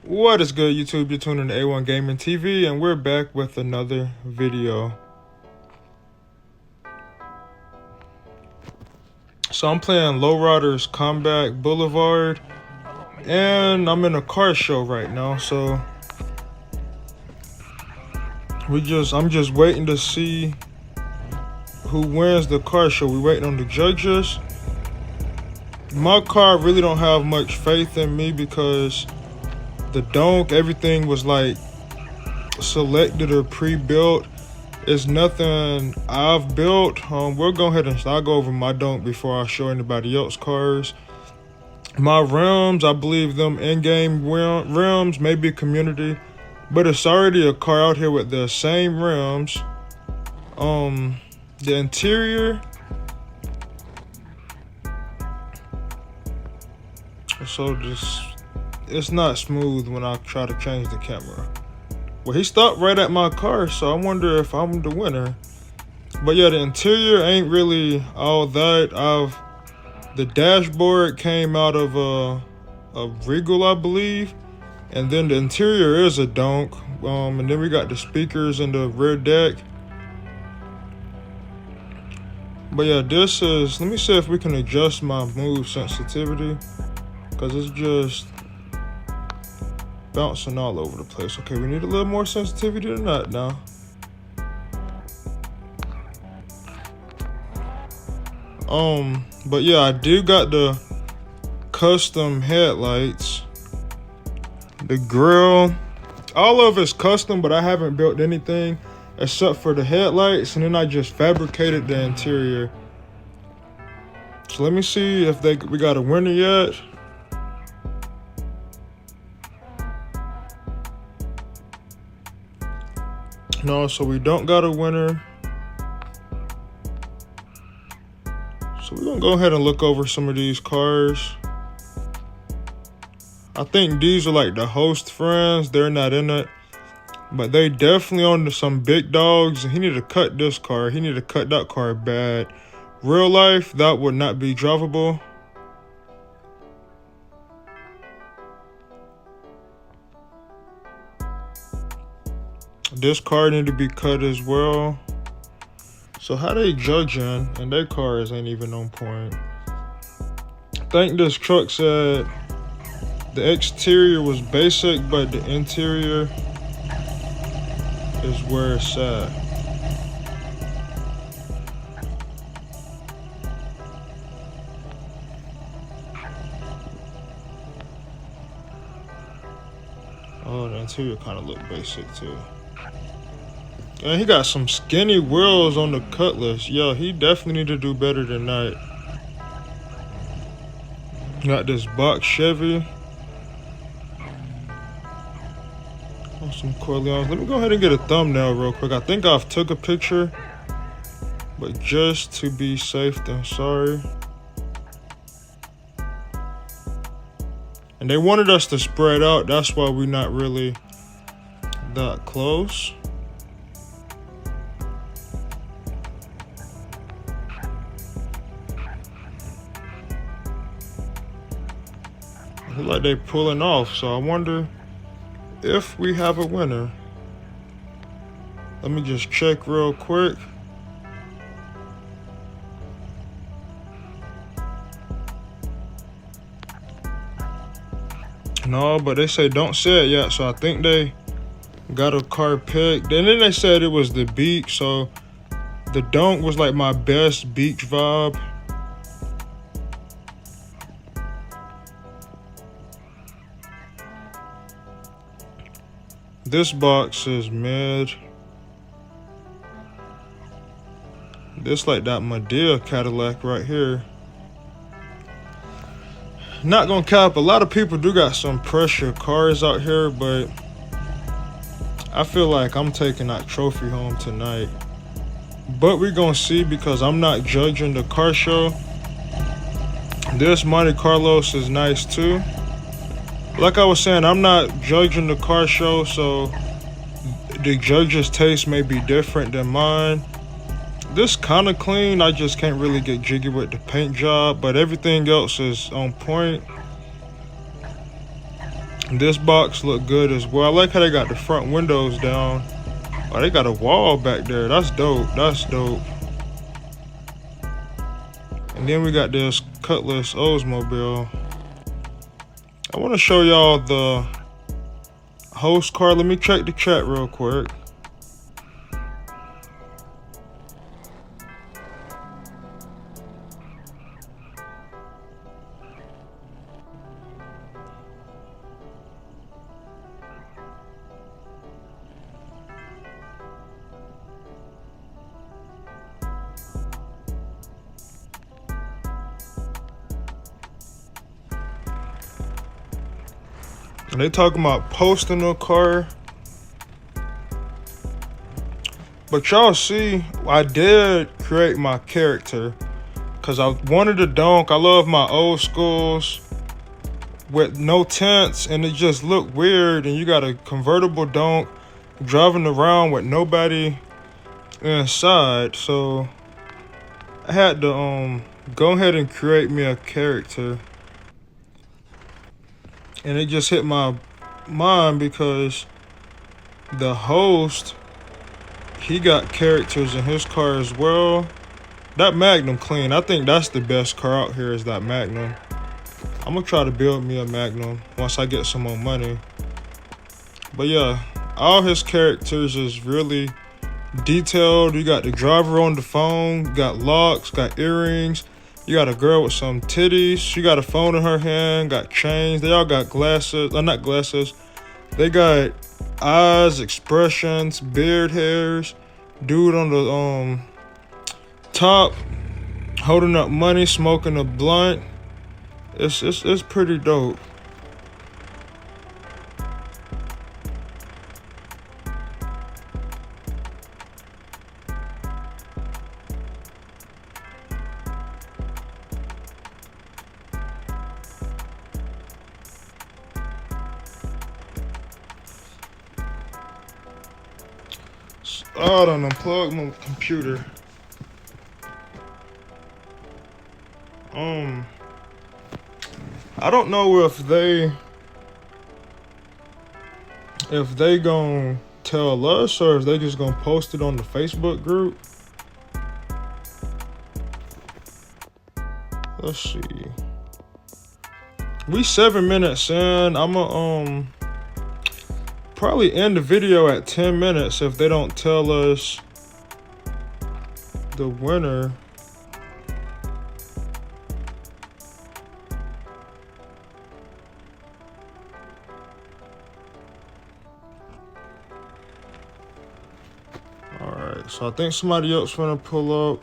What is good, YouTube? You're tuning to A1 Gaming TV, and we're back with another video. So I'm playing Lowriders Combat Boulevard, and I'm in a car show right now. So I'm just waiting to see who wins the car show. We waiting on the judges. My car really don't have much faith in me because the Donk, everything was like selected or pre-built. It's nothing I've built. We'll go ahead and I'll go over my Donk before I show anybody else cars. My rims, I believe them in-game rims, maybe community, but it's already a car out here with the same rims. The interior, so it's not smooth when I try to change the camera. Well, he stopped right at my car, so I wonder if I'm the winner. But yeah, the interior ain't really all that. The dashboard came out of a Regal, I believe, and then the interior is a Donk. And then we got the speakers in the rear deck. But yeah, this is. Let me see if we can adjust my move sensitivity, cause it's just bouncing all over the place. Okay, we need a little more sensitivity than that now. But yeah, I do got the custom headlights. The grill, all of it's custom, but I haven't built anything except for the headlights, and then I just fabricated the interior. So let me see if we got a winner yet. No, so we don't got a winner. So we're gonna go ahead and look over some of these cars. I think these are like the host friends. They're not in it, but they definitely on some big dogs. And he need to cut this car. He need to cut that car bad. Real life, that would not be drivable. This car need to be cut as well. So how they judging, and their cars ain't even on point. I think this truck said the exterior was basic, but the interior is where it's at. Oh, the interior kind of look basic too. And he got some skinny wheels on the Cutlass. Yo, he definitely need to do better than that. Got this box Chevy. Oh, some Corleones. Let me go ahead and get a thumbnail real quick. I think I've took a picture, but just to be safe than sorry. And they wanted us to spread out. That's why we're not really that close. Like they pulling off, so I wonder if we have a winner. Let me just check real quick. No, but they say don't say it yet, so I think they got a car picked. And then they said it was the beach, so the Donk was like my best beach vibe. This box is mid. This like that Medea Cadillac right here. Not gonna cap, a lot of people do got some pressure cars out here, but I feel like I'm taking that trophy home tonight. But we're gonna see, because I'm not judging the car show. This Monte Carlos is nice too. Like I was saying, I'm not judging the car show, so the judges' taste may be different than mine. This kind of clean. I just can't really get jiggy with the paint job, but everything else is on point. This box look good as well. I like how they got the front windows down. Oh, they got a wall back there. That's dope. That's dope. And then we got this Cutlass Oldsmobile. I want to show y'all the host car. Let me check the chat real quick. And they talking about posting a car. But y'all see, I did create my character. Because I wanted a Donk. I love my old schools with no tents. And it just looked weird. And you got a convertible Donk driving around with nobody inside. So I had to go ahead and create me a character. And it just hit my mind because the host, he got characters in his car as well. That Magnum clean. I think that's the best car out here is that Magnum. I'm gonna try to build me a Magnum once I get some more money. But yeah, all his characters is really detailed. You got the driver on the phone, you got locks, got earrings. You got a girl with some titties. She got a phone in her hand, got chains. They all got glasses. Not glasses. They got eyes, expressions, beard hairs. Dude on the top, holding up money, smoking a blunt. It's pretty dope. Oh, I done unplugged my computer. I don't know if they gonna tell us or if they just gonna post it on the Facebook group. Let's see. We 7 minutes in. I'ma probably end the video at 10 minutes if they don't tell us the winner. Alright, so I think somebody else gonna pull up.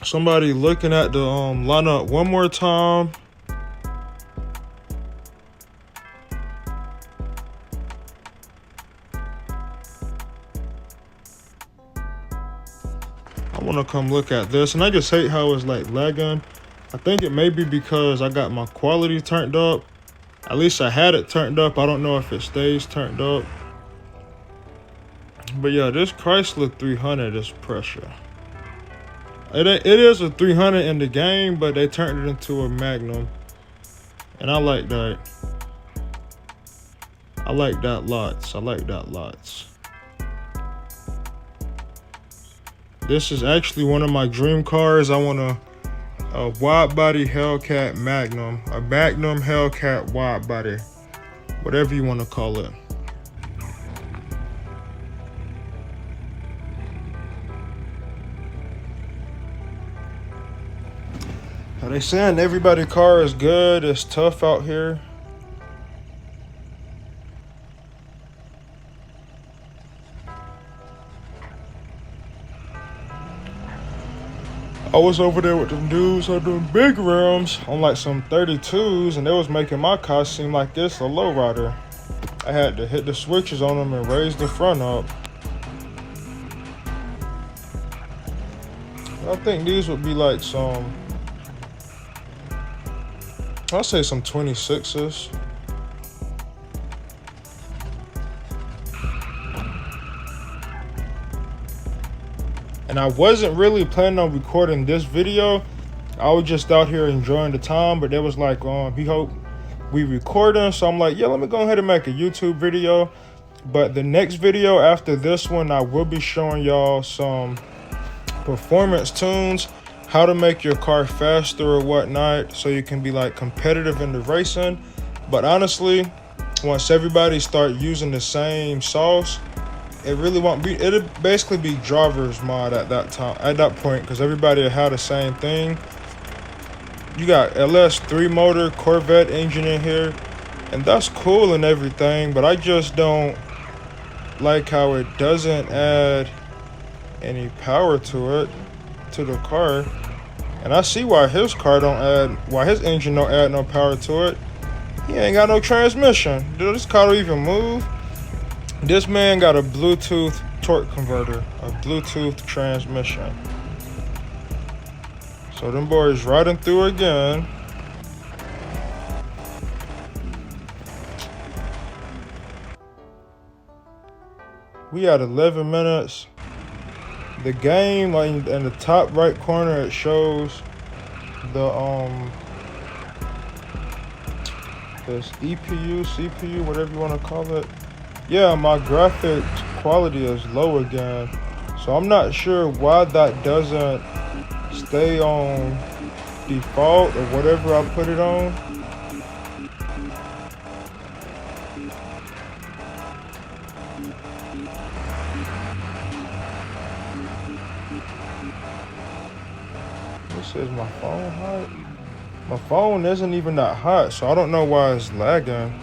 Somebody looking at the lineup one more time. I want to come look at this, and I just hate how it's like lagging. I think it may be because I got my quality turned up. At least I had it turned up. I don't know if it stays turned up. But yeah, this Chrysler 300 is pressure. It is a 300 in the game, but they turned it into a Magnum. And I like that. I like that lots. I like that lots. This is actually one of my dream cars. I want a wide body Hellcat Magnum. A Magnum Hellcat wide body. Whatever you want to call it. Are they saying everybody's car is good? It's tough out here. I was over there with them dudes on them big rims on like some 32s, and they was making my car seem like this a lowrider. I had to hit the switches on them and raise the front up. I think these would be like some, I'll say some 26's. And I wasn't really planning on recording this video. I was just out here enjoying the time, but there was like, he hoped we recording. So I'm like, yeah, let me go ahead and make a YouTube video. But the next video after this one, I will be showing y'all some performance tunes, how to make your car faster or whatnot, so you can be like competitive in the racing. But honestly, once everybody start using the same sauce, it really won't be, it'll basically be driver's mod at that time, at that point, because everybody will have the same thing. You got LS3 motor, Corvette engine in here, and that's cool and everything, but I just don't like how it doesn't add any power to it, to the car. And I see why his engine don't add no power to it. He ain't got no transmission. Dude, this car don't even move. This man got a Bluetooth torque converter, a Bluetooth transmission. So them boys riding through again. We at 11 minutes. The game, like in the top right corner, it shows this EPU, CPU, whatever you want to call it. Yeah, my graphics quality is low again. So I'm not sure why that doesn't stay on default or whatever I put it on. This is my phone hot. My phone isn't even that hot, so I don't know why it's lagging.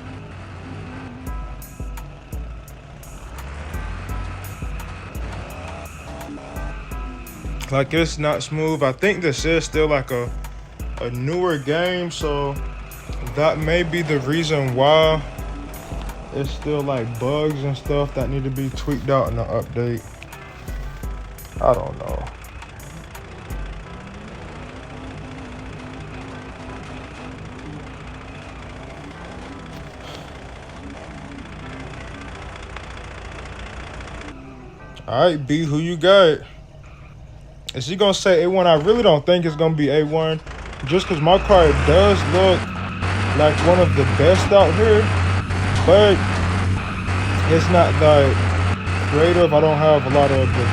Like, it's not smooth. I think this is still like a newer game, so that may be the reason why it's still like bugs and stuff that need to be tweaked out in the update. I don't know. All right, B, who you got? Is he gonna say A1? I really don't think it's gonna be A1, just because my car does look like one of the best out here, but it's not that creative. I don't have a lot of the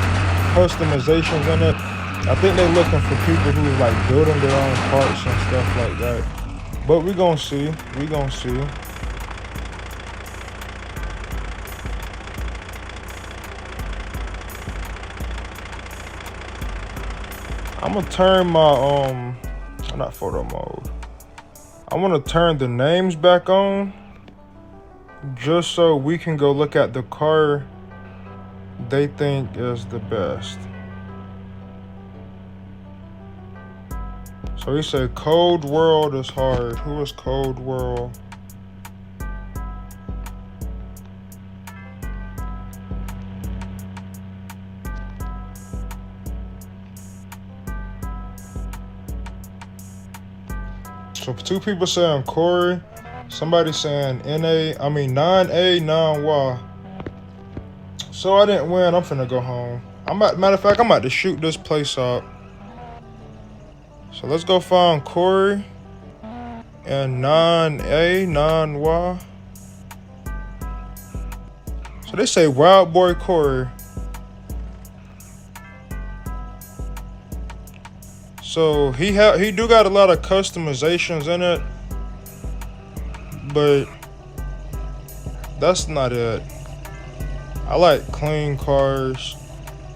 customizations in it. I think they're looking for people who are like building their own parts and stuff like that. But we gonna see. We gonna see. I'm gonna turn my not photo mode. I want to turn the names back on, just so we can go look at the car they think is the best. So he said Cold World is hard. Who is Cold World? So two people saying Corey, somebody saying 9A, 9Y. So I didn't win. I'm finna go home. Matter of fact, I'm about to shoot this place up. So let's go find Corey and 9A, 9Y. So they say Wild Boy Corey. So he do got a lot of customizations in it, but that's not it. I like clean cars.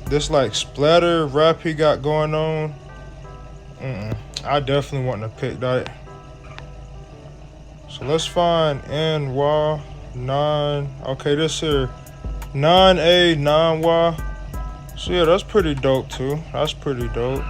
This like splatter rap he got going on. I definitely want to pick that. So let's find NY 9. Okay, this here 9A 9Y. So yeah, that's pretty dope too. That's pretty dope.